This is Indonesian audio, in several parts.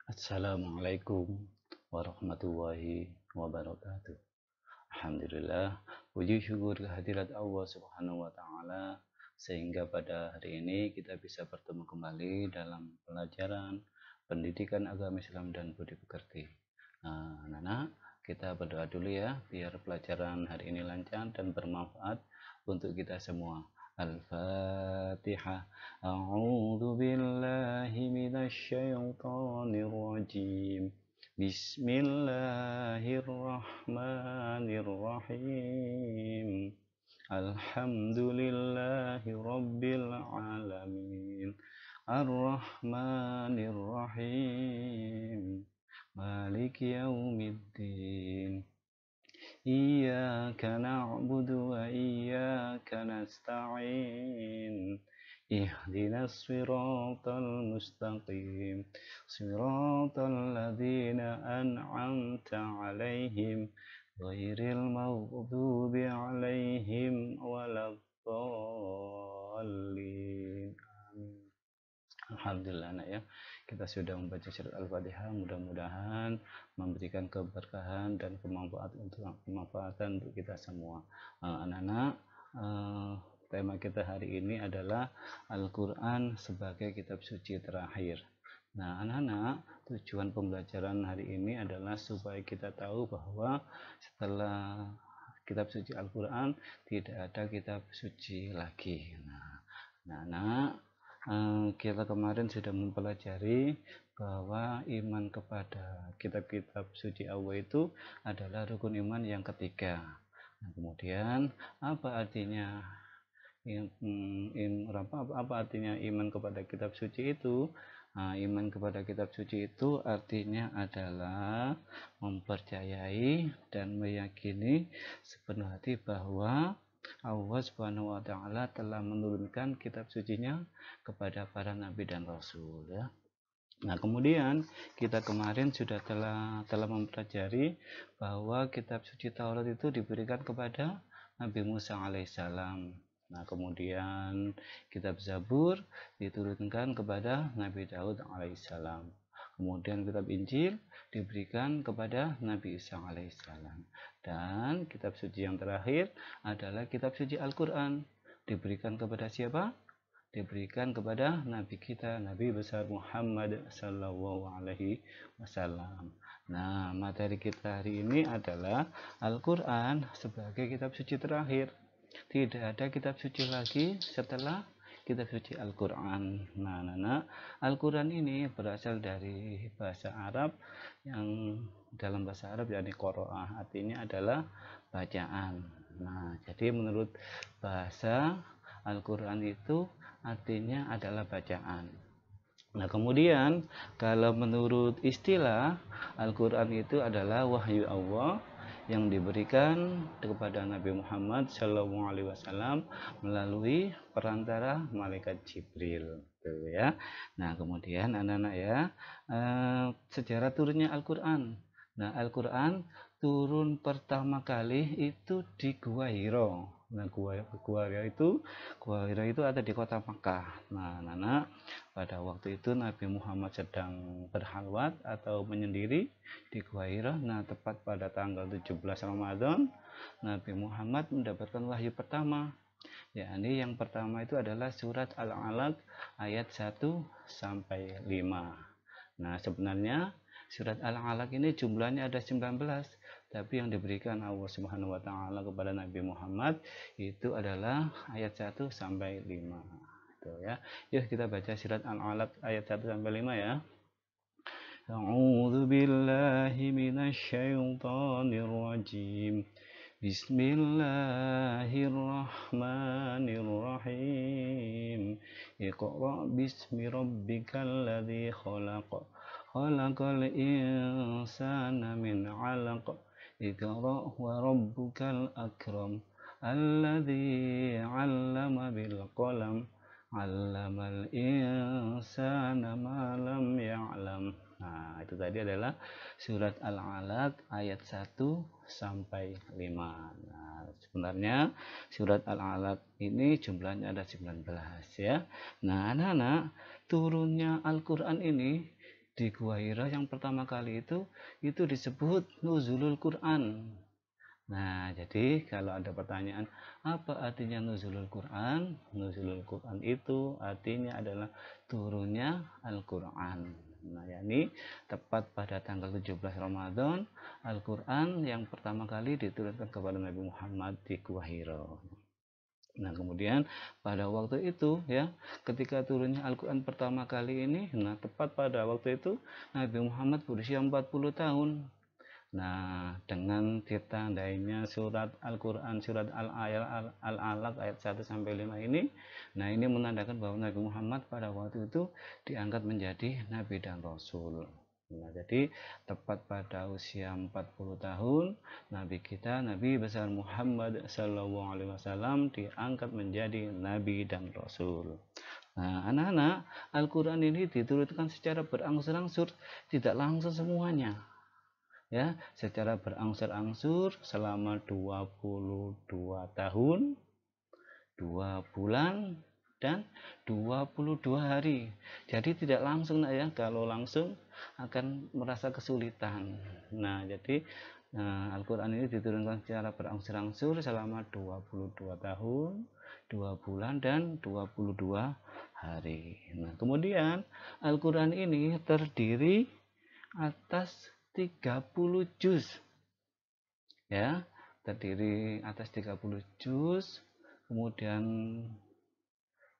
Assalamualaikum warahmatullahi wabarakatuh. Alhamdulillah, puji syukur kehadirat Allah Subhanahu wa Ta'ala, sehingga pada hari ini kita bisa bertemu kembali dalam pelajaran pendidikan agama Islam dan budi pekerti. Nah, anak-anak, kita berdoa dulu ya, biar pelajaran hari ini lancar dan bermanfaat untuk kita semua. Al-Fatihah. A'udzu billahi minasy syaithanir rajim. Bismillahirrahmanirrahim. Alhamdulillahi rabbil alamin. Ar-Rahmanir-Rahim. Maliki yaumiddin. Iyyaka na'budu wa iyyaka nasta'in. Ihdinas siratal mustaqim. Siratal ladzina an'amta 'alaihim ghairil maghdubi 'alaihim waladdallin. Amin. Alhamdulillah anak ya, kita sudah membaca surat Al-Fatihah, mudah-mudahan memberikan keberkahan dan kemanfaatan untuk kita semua. Anak-anak, tema kita hari ini adalah Al-Quran sebagai kitab suci terakhir. Nah anak-anak, tujuan pembelajaran hari ini adalah supaya kita tahu bahwa setelah kitab suci Al-Quran tidak ada kitab suci lagi. Nah anak-anak, kita kemarin sudah mempelajari bahwa iman kepada kitab-kitab suci Allah itu adalah rukun iman yang ketiga. Nah, kemudian apa artinya apa artinya iman kepada kitab suci itu? Nah, iman kepada kitab suci itu artinya adalah mempercayai dan meyakini sepenuh hati bahwa Allah Subhanahu wa Ta'ala telah menurunkan kitab sucinya kepada para nabi dan rasul ya. Nah, kemudian kita kemarin sudah telah mempelajari bahwa kitab suci Taurat itu diberikan kepada Nabi Musa alaihissalam. Nah, kemudian kitab Zabur diturunkan kepada Nabi Daud alaihissalam. Kemudian kitab Injil diberikan kepada Nabi Isa alaihissalam. Dan kitab suci yang terakhir adalah kitab suci Al-Quran. Diberikan kepada siapa? Diberikan kepada Nabi kita, Nabi besar Muhammad Sallallahu Alaihi Wasallam. Nah, materi kita hari ini adalah Al-Quran sebagai kitab suci terakhir. Tidak ada kitab suci lagi setelah kitab suci Al-Quran. Nah, Al-Quran ini berasal dari bahasa Arab yang dalam bahasa Arab yakni qiraah, artinya adalah bacaan. Nah, jadi menurut bahasa Al-Quran itu artinya adalah bacaan. Nah, kemudian kalau menurut istilah Al-Quran itu adalah wahyu Allah yang diberikan kepada Nabi Muhammad SAW melalui perantara malaikat Jibril, gitu ya. Nah, kemudian anak-anak ya, sejarah turunnya Al-Quran. Nah, Al-Quran turun pertama kali itu di Gua Hiro. Nah, Gua Hiro itu ada di kota Makkah. Nah, anak-anak, pada waktu itu Nabi Muhammad sedang berhalwat atau menyendiri di Gua Hiro. Nah, tepat pada tanggal 17 Ramadan, Nabi Muhammad mendapatkan wahyu pertama. Yakni yang pertama itu adalah surat Al-Alaq ayat 1 sampai 5. Nah, sebenarnya surat Al-Alaq ini jumlahnya ada 19, tapi yang diberikan Allah Subhanahu wa Ta'ala kepada Nabi Muhammad itu adalah ayat 1 sampai 5. Itu ya. Yuk kita baca surat Al-Alaq ayat 1 sampai 5 ya. A'udzu billahi minasy syaithanir rajim. Bismillahirrahmanirrahim. Iqra bismi rabbikal ladzi khalaq. Khalaqal insana min 'alaq. Iqra wa rabbukal akram. Alladzi 'allama bil qalam. 'Allamal insana ma lam ya'lam. Nah, itu tadi adalah surat Al-Alaq ayat 1 sampai 5. Nah, sebenarnya surat Al-Alaq ini jumlahnya ada 19 ya. Nah, anak-anak, turunnya Al-Qur'an ini di Gua Hira yang pertama kali itu disebut nuzulul Quran. Nah, jadi kalau ada pertanyaan apa artinya nuzulul Quran? Nuzulul Quran itu artinya adalah turunnya Al-Quran. Nah, yakni tepat pada tanggal 17 Ramadan, Al-Quran yang pertama kali diturunkan kepada Nabi Muhammad di Gua Hira. Nah, kemudian pada waktu itu ya, ketika turunnya Al-Quran pertama kali ini, nah tepat pada waktu itu Nabi Muhammad berusia 40 tahun. Nah, dengan ditandainya surat Al-Quran, surat Al-Alaq ayat 1 sampai 5 ini, nah ini menandakan bahwa Nabi Muhammad pada waktu itu diangkat menjadi nabi dan rasul. Nah, jadi tepat pada usia 40 tahun, nabi kita, Nabi besar Muhammad SAW diangkat menjadi nabi dan rasul. Nah, anak-anak, Al-Quran ini diturunkan secara berangsur-angsur, tidak langsung semuanya. Ya, secara berangsur-angsur selama 22 tahun, 2 bulan, dan 22 hari. Jadi tidak langsung ya, kalau langsung akan merasa kesulitan. Nah, jadi Al-Quran ini diturunkan secara berangsur-angsur selama 22 tahun, 2 bulan, dan 22 hari. Nah, kemudian Al-Quran ini terdiri atas 30 juz ya, terdiri atas 30 juz, kemudian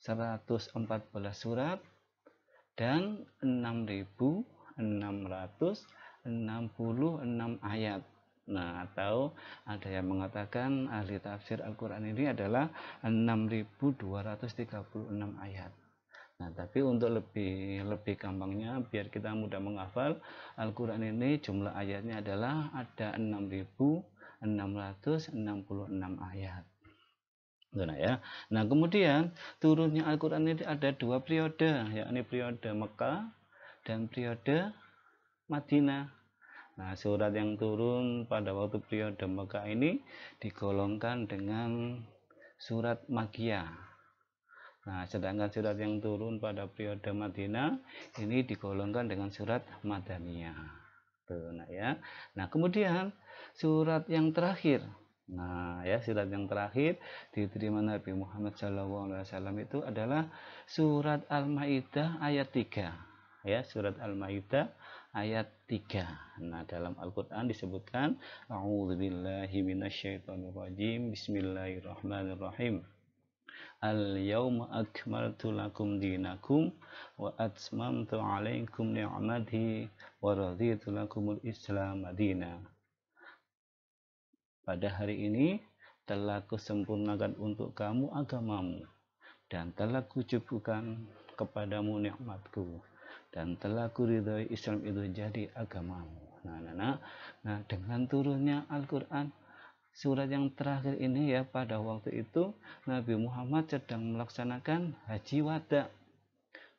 114 surat dan 6.666 ayat. Nah, atau ada yang mengatakan ahli tafsir Al-Quran ini adalah 6.236 ayat. Nah, tapi untuk lebih gampangnya biar kita mudah menghafal Al-Quran ini, jumlah ayatnya adalah ada 6.666 ayat. Nah, ya. Nah, kemudian turunnya Al-Quran ini ada 2 periode, yakni periode Mekah dan periode Madinah. Nah, surat yang turun pada waktu periode Mekah ini digolongkan dengan surat Makkiyah. Nah, sedangkan surat yang turun pada periode Madinah ini digolongkan dengan surat Madaniyah. Tuh, nah ya. Nah, kemudian surat yang terakhir. Nah, ya, surat yang terakhir diterima Nabi Muhammad SAW itu adalah surat Al-Maidah ayat 3. Ya, surat Al-Maidah ayat 3. Nah, dalam Al-Qur'an disebutkan A'udzubillahi minasyaitonirrajim. Bismillahirrahmanirrahim. Al-yawma akmaltu lakum dinakum wa atmamtu alaikum ni'mati wa raditu lakumul Islam madina. Pada hari ini telah kusempurnakan untuk kamu agamamu dan telah kucukupkan kepadamu nikmatku dan telah kuridhoi Islam itu jadi agamamu. Nah, dengan turunnya Al-Quran surat yang terakhir ini ya, pada waktu itu Nabi Muhammad sedang melaksanakan haji wada.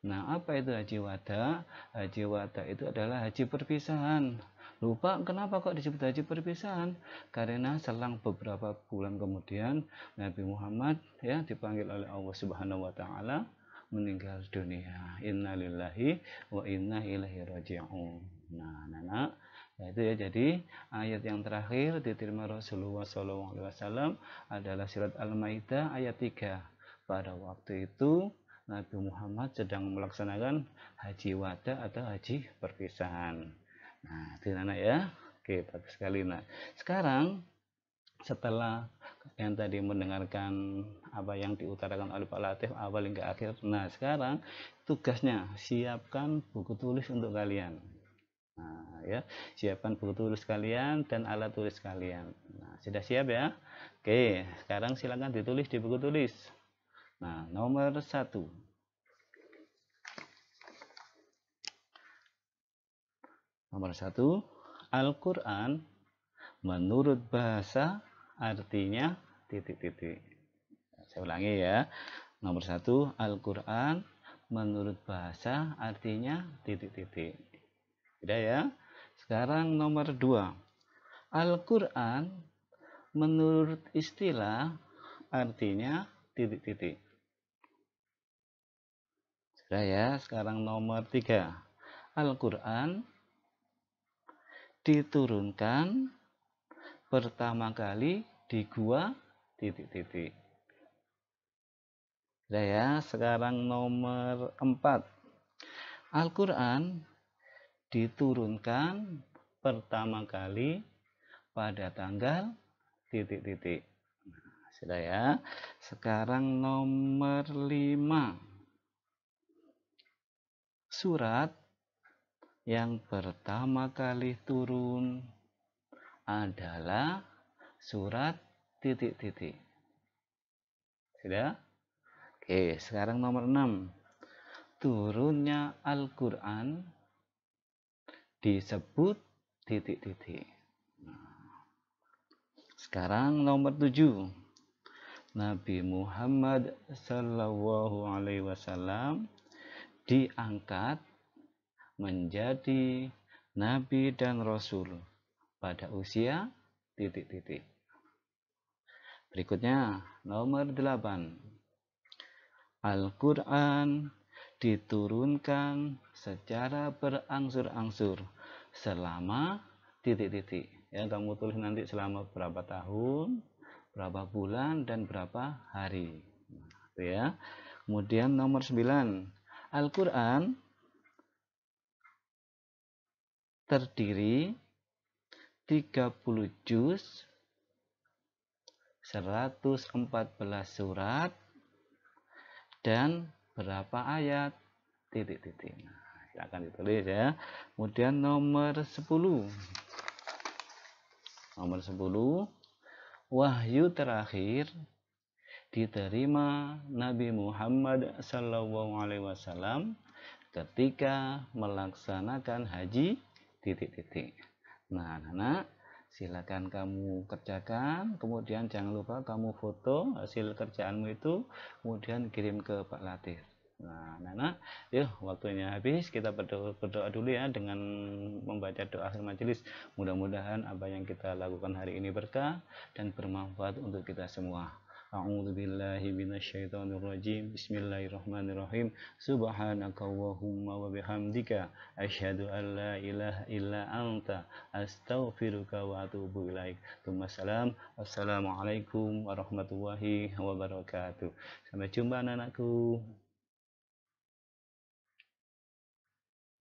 Nah, apa itu haji wada? Haji wada itu adalah haji perpisahan. Lupa kenapa kok disebut haji perpisahan? Karena selang beberapa bulan kemudian Nabi Muhammad ya dipanggil oleh Allah Subhanahu wa taala meninggal dunia. Innalillahi wa inna ilaihi raji'un. Nah, itu ya, jadi ayat yang terakhir diterima Rasulullah SAW adalah surat Al-Maidah ayat 3. Pada waktu itu Nabi Muhammad sedang melaksanakan haji wada atau haji perpisahan. Nah, itu anak ya. Oke, bagus sekali. Nah, sekarang setelah yang tadi mendengarkan apa yang diutarakan oleh Pak Latif awal hingga akhir, nah sekarang tugasnya siapkan buku tulis untuk kalian. Nah, ya, siapkan buku tulis kalian dan alat tulis kalian. Nah, sudah siap ya? Oke, sekarang silakan ditulis di buku tulis. Nah, nomor 1. Nomor 1, Al-Quran menurut bahasa artinya titik-titik. Saya ulangi ya. Nomor 1, Al-Quran menurut bahasa artinya titik-titik. Tidak ya? Sekarang nomor 2. Al-Quran menurut istilah artinya titik-titik. Sudah ya? Sekarang nomor 3. Al-Quran diturunkan pertama kali di gua titik-titik. Sudah ya, sekarang nomor 4. Al-Quran diturunkan pertama kali pada tanggal titik-titik. Sudah ya. Sekarang nomor 5. Surat yang pertama kali turun adalah surat titik-titik. Sudah? Oke, sekarang nomor 6. Turunnya Al-Quran disebut titik-titik. Sekarang nomor 7. Nabi Muhammad Sallallahu Alaihi Wasallam diangkat menjadi Nabi dan Rasul pada usia titik-titik. Berikutnya nomor 8. Al-Quran diturunkan secara berangsur-angsur selama titik-titik. Ya, kamu tulis nanti selama berapa tahun, berapa bulan, dan berapa hari. Itu ya. Kemudian nomor 9. Al-Quran terdiri 30 juz, 114 surat, dan berapa ayat titik-titik. Nah, silakan ditulis ya. Kemudian nomor 10. Nomor 10, wahyu terakhir diterima Nabi Muhammad SAW ketika melaksanakan haji titik-titik. Nah, anak-anak, silakan kamu kerjakan, kemudian jangan lupa kamu foto hasil kerjaanmu itu, kemudian kirim ke Pak Latif. Nah, anak-anak, yuk waktunya habis, kita berdoa dulu ya dengan membaca doa akhir majelis. Mudah-mudahan apa yang kita lakukan hari ini berkah dan bermanfaat untuk kita semua. A'udzu billahi minasyaitonir rajim. Bismillahirrahmanirrahim. Subhanakallahumma wa bihamdika asyhadu an la ilaha illa anta astaghfiruka wa atubu ilaik. Wassalamualaikum warahmatullahi wabarakatuh. Sampai jumpa anak-anakku.